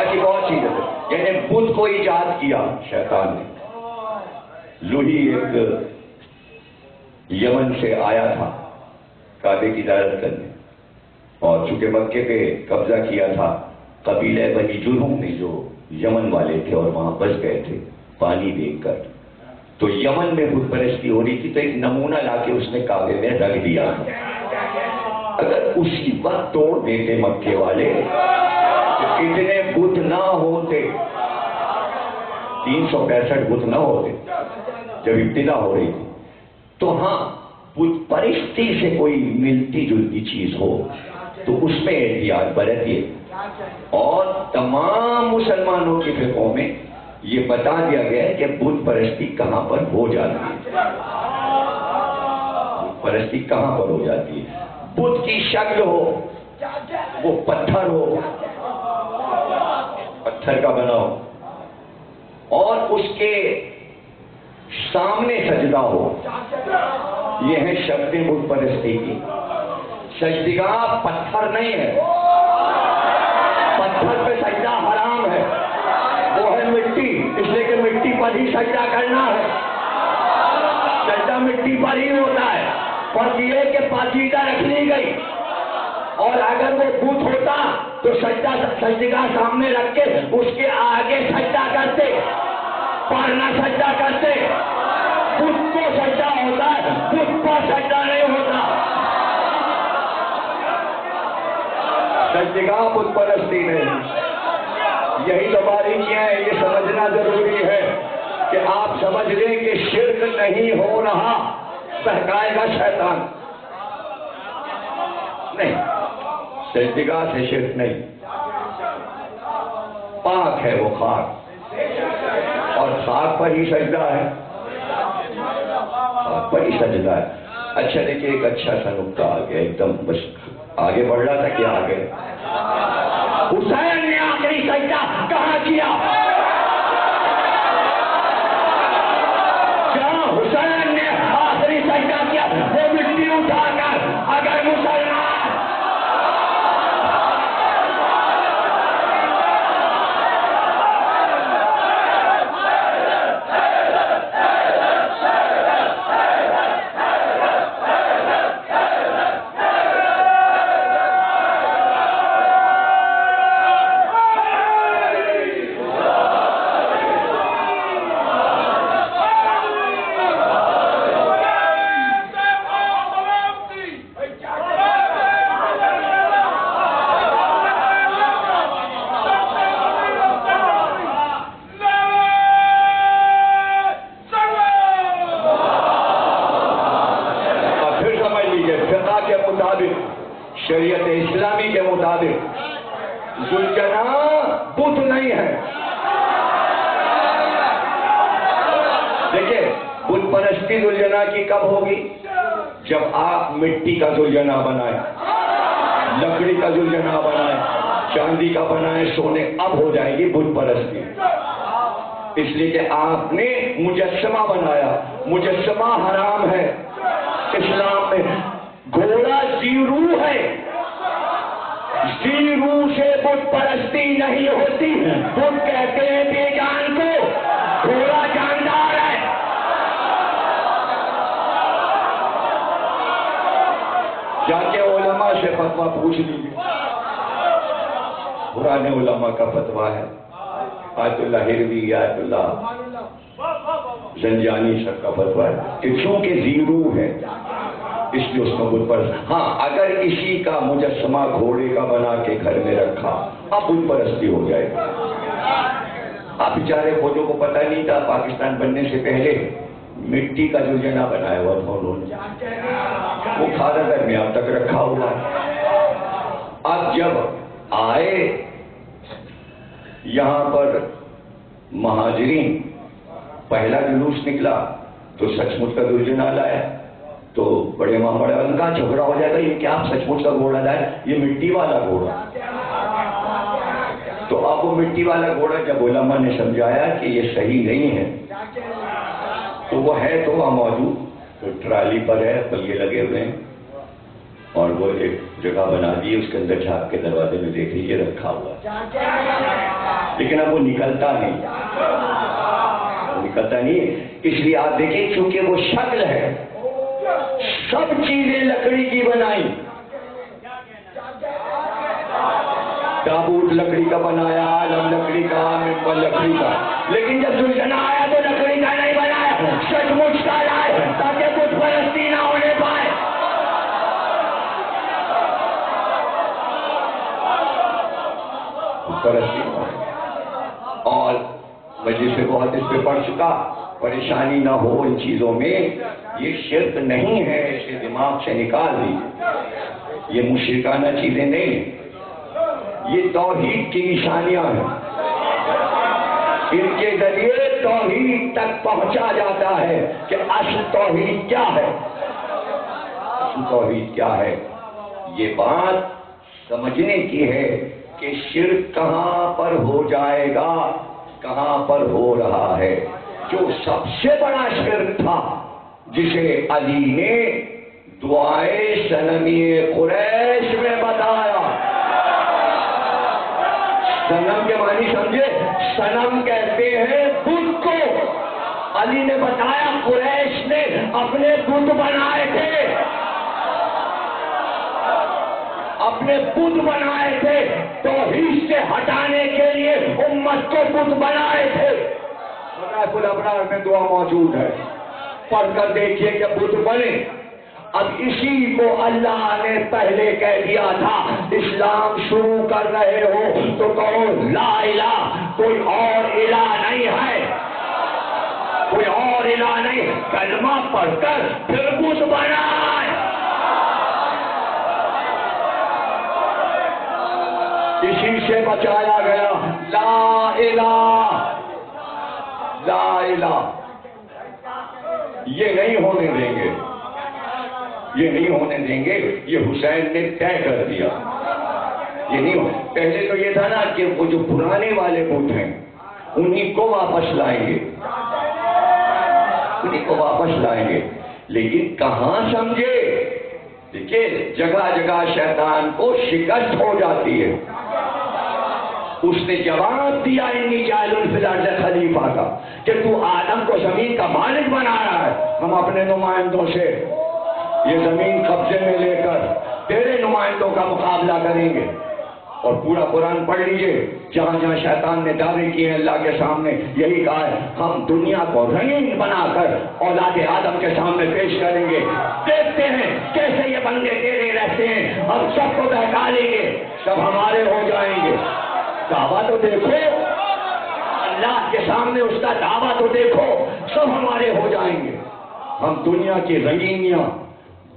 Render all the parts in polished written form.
ایسی بہت چیزیں یعنی بدھ کو ایجاد کیا شیطان نے. لوہی ایک یمن سے آیا تھا کعبے کی زیارت کرنے، اور چونکہ مکے پہ قبضہ کیا تھا قبیلہ بنی جرہم نے جو یمن والے تھے اور وہاں بس گئے تھے پانی دیکھ کر، تو یمن میں بت پرستی ہو رہی تھی تو ایک نمونہ لا کے اس نے کعبے میں رکھ دیا. اگر اسی وقت توڑ دیتے مکے والے تو کتنے بت نہ ہوتے، 365 بت نہ ہوتے جب ابتدا ہو رہی تھی. تو ہاں بت پرستی سے کوئی ملتی جلتی چیز ہو تو اس میں احتیاط برتیے. اور تمام مسلمانوں کی فقہوں میں یہ بتا دیا گیا ہے کہ بت پرستی کہاں پر ہو جاتی ہے، بت پرستی کہاں پر ہو جاتی ہے. بت کی شکل ہو، وہ پتھر ہو، پتھر کا بنا ہو، اور اس کے سامنے سجدہ ہو، یہ ہے شکل بت پرستی کی. سجدگاہ پتھر نہیں ہے، پتھر پہ سجدہ حرام ہے، وہ ہے مٹی، اس لیے کہ مٹی پر ہی سجدہ کرنا ہے. سجدہ مٹی پر ہی ہوتا ہے. فرق یہ ہے کہ پاکیزہ رکھ لی گئی، اور اگر وہ بت ہوتا تو سجدگاہ سامنے رکھ کے اس کے آگے سجدہ کرتے، پر نہ سجدہ کرتے. بت کو سجدہ ہوتا ہے، بت پر سجدہ نہیں ہوتا. سجدگاہ بت پرستی نہیں. یہی تو باریکیاں ہیں، یہ سمجھنا ضروری ہے کہ آپ سمجھ لیں کہ شرک نہیں ہو رہا، بہکائے گا شیطان. نہیں، سجدگاہ سے شرک نہیں، پاک ہے وہ خاک، اور خاک پر ہی سجدہ ہے، خاک پر ہی سجدہ ہے. اچھا دیکھیے ایک اچھا سا نکتہ آ گیا، ایک دم بس آگے بڑھ رہا تھا کہ آگے حسین نے آخری سجدہ کہاں کیا؟ جہاں حسین نے آخری سجدہ کیا وہ مٹی اٹھا کر اگر مسلمان شریعت اسلامی کے مطابق ذوالجناح بت نہیں ہے. دیکھیں بت پرستی ذوالجناح کی کب ہوگی؟ جب آپ مٹی کا ذوالجناح بنائیں، لکڑی کا ذوالجناح بنائیں، چاندی کا بنائیں، سونے، اب ہو جائے گی بت پرستی. اس لیے کہ آپ نے مجسمہ بنایا. مجسمہ حرام ہے اسلام میں. گھوڑا زیرو ہے، زیرو سے بت پرستی نہیں ہوتی. بت کہتے ہیں بے جان کو، گھوڑا جاندار ہے. جا کے علماء سے فتویٰ پوچھ لیجیے. پرانے علماء کا فتویٰ ہے، آیت اللہ ہروی، آیت اللہ زنجانی سب کا فتویٰ ہے کہ چونکہ زیرو ہے اس لیے اس کو بت پرست. ہاں اگر اسی کا مجسمہ گھوڑے کا بنا کے گھر میں رکھا اب بت پرستی ہو جائے گی. آپ بیچارے فوجوں کو پتہ نہیں تھا، پاکستان بننے سے پہلے مٹی کا ذوالجناح بنایا ہوا تھا انہوں نے، وہ کھانا گھر میں اب تک رکھا ہوا ہے. اب جب آئے یہاں پر مہاجرین، پہلا جلوس نکلا تو سچ مچ کا ذوالجناح لایا. تو بڑے ماں بڑے والوں کا جھگڑا ہو جائے گا، یہ کیا آپ سچ مچ کا گھوڑا لائے؟ یہ مٹی والا گھوڑا. تو اب وہ مٹی والا گھوڑا جب علماء نے سمجھایا کہ یہ صحیح نہیں ہے، تو وہ ہے تو وہاں موجود، تو ٹرالی پر ہے، پلیے لگے ہوئے ہیں، اور وہ ایک جگہ بنا دی، اس کے اندر جھانک کے دروازے میں دیکھ لیجیے رکھا ہوا ہے، لیکن اب وہ نکلتا نہیں، نکلتا نہیں، اس لیے آپ دیکھیں چونکہ وہ شکل ہے، سب چیزیں لکڑی کی بنائی، تابوت لکڑی کا بنایا، عالم لکڑی کا، ممبر لکڑی کا، لیکن جب زلجھنا آیا تو لکڑی کا نہیں بنایا، سچ مچ کا لائے تاکہ بت پرستی نہ ہونے پائے۔ اور مجھے سے بہت اس پہ پڑھ چکا، پریشانی نہ ہو ان چیزوں میں، یہ شرک نہیں ہے، اسے دماغ سے نکال دیجیے، یہ مشرکانہ چیزیں نہیں، یہ توحید کی نشانیاں ہیں، ان کے ذریعے توحید تک پہنچا جاتا ہے کہ اصل توحید کیا ہے، اصل توحید کیا ہے۔ یہ بات سمجھنے کی ہے کہ شرک کہاں پر ہو جائے گا، کہاں پر ہو رہا ہے۔ جو سب سے بڑا شرک تھا جسے علی نے دعائے صنمی قریش میں بتایا، صنم کے معنی سمجھے، صنم کہتے ہیں بت کو، علی نے بتایا قریش نے اپنے بت بنائے تھے، اپنے بت بنائے تھے، توحید سے ہٹانے کے لیے امت کو بت بنائے تھے۔ مطالب الابرار میں دعا موجود ہے، پڑھ کر دیکھیے کہ بت بنے۔ اب اسی کو اللہ نے پہلے کہہ دیا تھا، اسلام شروع کر رہے ہو تو کہو لا الہ، کوئی اور الہ نہیں ہے، کوئی اور الہ نہیں، کلمہ پڑھ کر پھر بت بنائے۔ اسی سے بچایا گیا، لا الہ، لا الہ، یہ نہیں ہونے دیں گے، یہ نہیں ہونے دیں گے، یہ حسین نے طے کر دیا، یہ نہیں ہو۔ پہلے تو یہ تھا نا کہ وہ جو پرانے والے بت ہیں انہی کو واپس لائیں گے، انہی کو واپس لائیں گے، لیکن کہاں سمجھے، دیکھیے جگہ جگہ شیطان کو شکست ہو جاتی ہے۔ اس نے جواب دیا انی جاعل فی الارض خلیفہ کا، کہ تو آدم کو زمین کا مالک بنا رہا ہے، ہم اپنے نمائندوں سے یہ زمین قبضے میں لے کر تیرے نمائندوں کا مقابلہ کریں گے۔ اور پورا قرآن پڑھ لیجئے، جہاں جہاں شیطان نے دعوے کیے ہیں اللہ کے سامنے، یہی کہا ہے ہم دنیا کو رنگین بنا کر اولاد آدم کے سامنے پیش کریں گے، دیکھتے ہیں کیسے یہ بندے تیرے رہتے ہیں، ہم سب کو بہکا لیں گے، سب ہمارے ہو جائیں گے۔ دعویٰ تو دیکھو اللہ کے سامنے، اس کا دعویٰ تو دیکھو، سب ہمارے ہو جائیں گے، ہم دنیا کی رنگینیاں،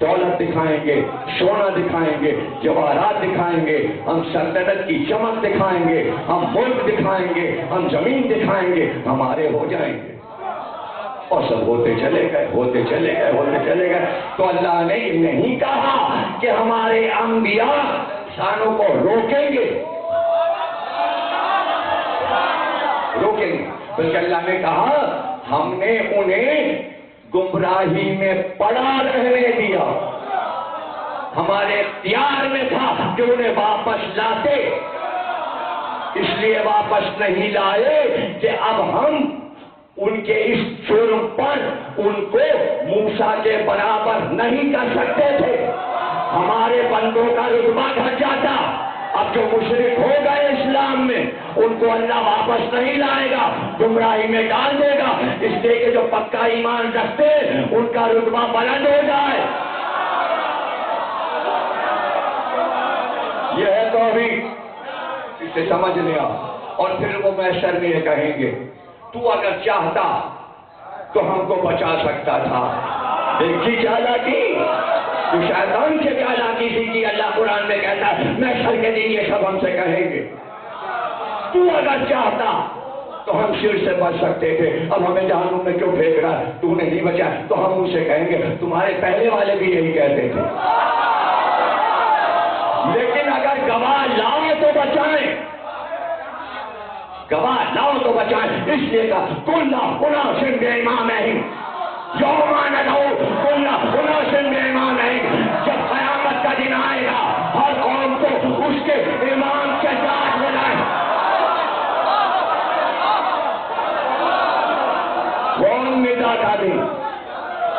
دولت دکھائیں گے، سونا دکھائیں گے، جواہرات دکھائیں گے، ہم سلطنت کی چمک دکھائیں گے، ہم ملک دکھائیں گے، ہم زمین دکھائیں گے، ہمارے ہو جائیں گے۔ اور سب ہوتے چلے گئے، ہوتے چلے گئے، ہوتے چلے گئے۔ تو اللہ نے نہیں کہا کہ ہمارے انبیاء انسانوں کو روکیں گے، روکیں گے، بلکہ اللہ نے کہا ہم نے انہیں گمراہی میں پڑا رہنے دیا، ہمارے اختیار میں تھا کہ انہیں واپس لاتے، اس لیے واپس نہیں لائے کہ اب ہم ان کے اس جرم پر ان کو موسیٰ کے برابر نہیں کر سکتے تھے، ہمارے بندوں کا رتبہ گھٹ جاتا۔ اب جو مشرک ہو گئے اسلام میں ان کو اللہ واپس نہیں لائے گا، گمراہی میں ڈال دے گا، اس لیے کہ جو پکا ایمان رکھتے ان کا رتبہ بلند ہو جائے۔ یہ ہے توحید، اسے سمجھ لیا۔ اور پھر وہ محشر میں یہ کہیں گے تو اگر چاہتا تو ہم کو بچا سکتا تھا، دیکھی چالاکی، تو شیطان سے بھی چالاکی سیکھی۔ اللہ قرآن میں کہتا ہے محشر کے دن یہ سب ہم سے کہیں گے تو اگر چاہتا تو ہم شر سے بچ سکتے تھے، اب ہمیں جہنم میں کیوں پھینک رہا ہے، تو نے نہیں بچا۔ تو ہم ان سے کہیں گے تمہارے پہلے والے بھی یہی کہتے تھے، لیکن اگر گواہ لاؤ تو بچائیں، گواہ لاؤ تو بچائیں۔ اس لیے کہا کُلُّ أُنَاسٍ بِإِمَامِهِمْ یوم ندعو کُلُّ أُنَاسٍ بِإِمَامِهِمْ، جب قیامت کا دن آئے گا ہر قوم کو اس کے امام کے ساتھ بلائے. کون ندا تھا دی؟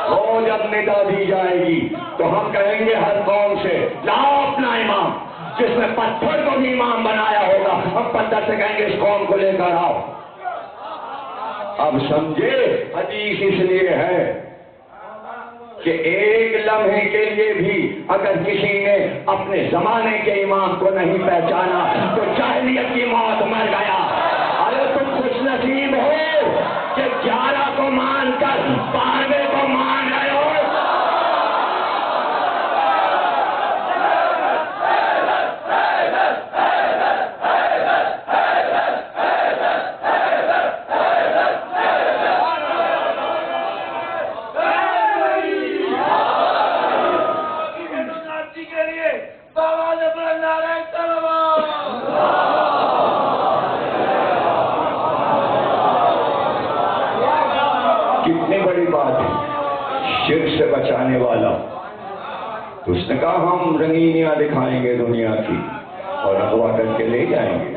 وہ جب ندا دی جائے گی تو ہم کہیں گے ہر قوم سے لاؤ اپنا امام. جس میں پتھر کو بھی امام بنایا ہوگا ہم پتھر سے کہیں گے اس قوم کو لے کر آؤ. اب سمجھے حدیث اس لیے ہے کہ ایک لمحے کے لیے بھی اگر کسی نے اپنے زمانے کے امام کو نہیں پہچانا تو جاہلیت کی موت مر گیا. ارے تم خوش نصیب ہو کہ 11 کو مان کر 12 کو مان رہے ہو. شرک سے بچانے والا. تو اس نے کہا ہم رنگینیاں دکھائیں گے دنیا کی اور اغوا کر کے لے جائیں گے.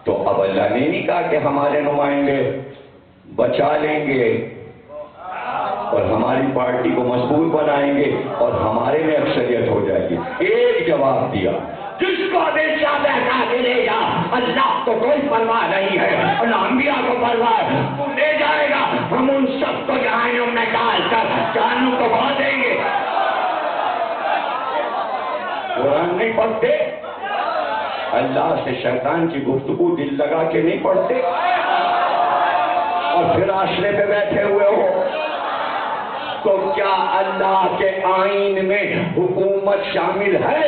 تو اب اللہ نے نہیں کہا کہ ہمارے نمائندے بچا لیں گے اور ہماری پارٹی کو مضبوط بنائیں گے اور ہمارے میں اکثریت ہو جائے گی. ایک جواب دیا جس کو ہمیشہ بہکا کے لے جا اللہ کو کوئی پرواہ نہیں ہے اور نہ انبیاء کو پرواہ ہے. تو لے جائے گا ہم ان سب کو جہنم میں ڈال کر جہنم کو بہا دیں گے. قرآن نہیں پڑھتے؟ اللہ سے شیطان کی گفتگو دل لگا کے نہیں پڑھتے اور پھر آشرے پہ بیٹھے ہوئے ہو. تو کیا اللہ کے آئین میں حکومت شامل ہے؟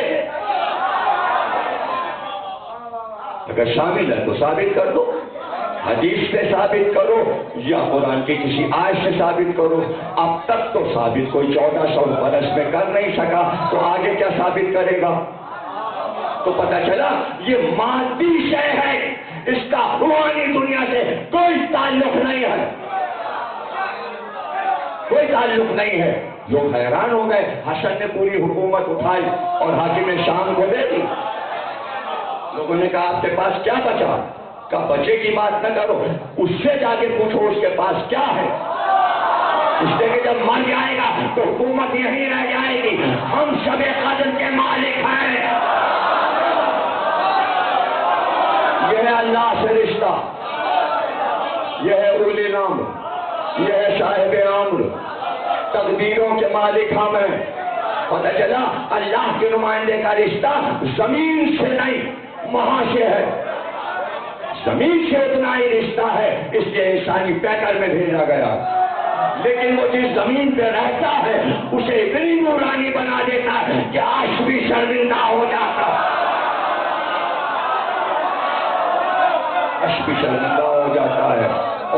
اگر شامل ہے تو ثابت کر دو. حدیث سے ثابت کرو یا قرآن کی کسی آیت سے ثابت کرو. اب تک تو ثابت کوئی 1400 برس میں کر نہیں سکا تو آگے کیا ثابت کرے گا؟ تو پتہ چلا یہ مادی شے ہے, اس کا روحانی دنیا سے کوئی تعلق نہیں ہے, کوئی تعلق نہیں ہے. لوگ حیران ہو گئے. حسن نے پوری حکومت اٹھائی اور حاکم شام کو دے دی. لوگوں نے کہا آپ کے پاس کیا بچا؟ کہا بچے کی بات نہ کرو, اس سے جا کے پوچھو اس کے پاس کیا ہے. اس لیے کہ جب مر جائے گا تو حکومت یہیں رہ جائے گی. ہم شب قدر کے مالک ہیں. یہ ہے اللہ سے رشتہ, یہ ہے اولی نام, یہ ہے صاحب امر, تقدیروں کے مالک ہم ہیں. پتہ چلا اللہ کے نمائندے کا رشتہ زمین سے نہیں وہاں سے ہے. زمین سے اتنا ہی رشتہ ہے, اس لیے انسانی پیکر میں بھیجا گیا. لیکن وہ جس زمین پہ رہتا ہے اسے اتنی نورانی بنا دیتا ہے کہ عرش بھی شرمندہ ہو جاتا ہے. عرش بھی شرمندہ ہو جاتا ہے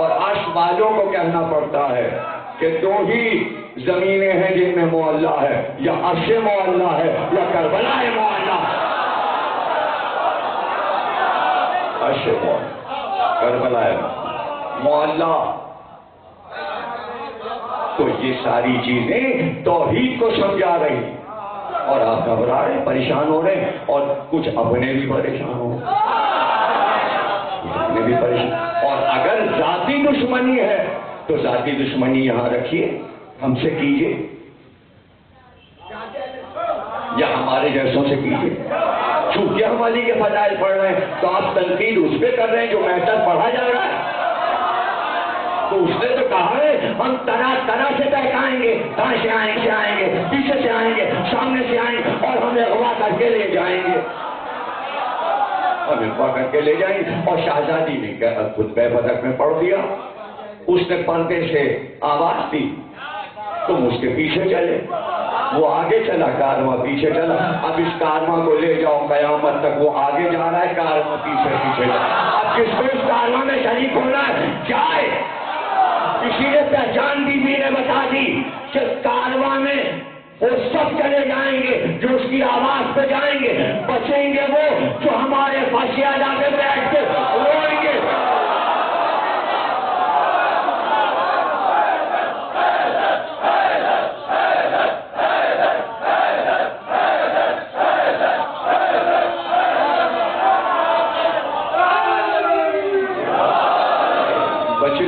اور عرش والوں کو کہنا پڑتا ہے کہ 2 ہی زمینیں ہیں جن میں معلّہ ہے, یا عرش معلّہ ہے یا کربلا معلّہ. عرش معلّہ, کربلا معلّہ. تو یہ ساری چیزیں توحید کو سمجھا رہی اور آپ گھبرا رہے, پریشان ہو رہے اور کچھ اپنے بھی پریشان ہو بھی پریشان. اور اگر ذاتی دشمنی ہے تو ذاتی دشمنی یہاں رکھیے, ہم سے کیجئے یا ہمارے جیسوں سے کیجئے. چونکہ ہم علی کے فضائل پڑھ رہے ہیں تو آپ تنقید اس پہ کر رہے ہیں جو محض پڑھا جا رہا ہے. تو اس نے تو کہا ہے ہم طرح طرح سے بہکائیں گے, کہاں سے آئیں گے, پیچھے سے آئیں گے, سامنے سے آئیں گے اور ہمیں اغوا کر کے لے جائیں گے. اور اغوا کر کے لے جائیں گے. اور شہزادی نے خطبہ بدر میں پڑھ دیا, اس نے پردے سے آواز دی, تم اس کے پیچھے چلے, وہ آگے چلا, کارواں پیچھے چلا. اب اس کارواں کو لے جاؤ قیامت تک, وہ آگے جا رہا ہے, کارواں پیچھے پیچھے جا. اب کس کو اس کارواں میں شریک ہونا ہے جائے. کسی نے پہچان بی بی نے بتا دی کہ کارواں میں وہ سب چلے جائیں گے جو اس کی آواز پہ جائیں گے, بچیں گے وہ جو ہمارے فاشیا جا کے بیٹھ کے روئیں گے.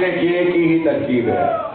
دیکھیے ایک ہی ترکیب ہے.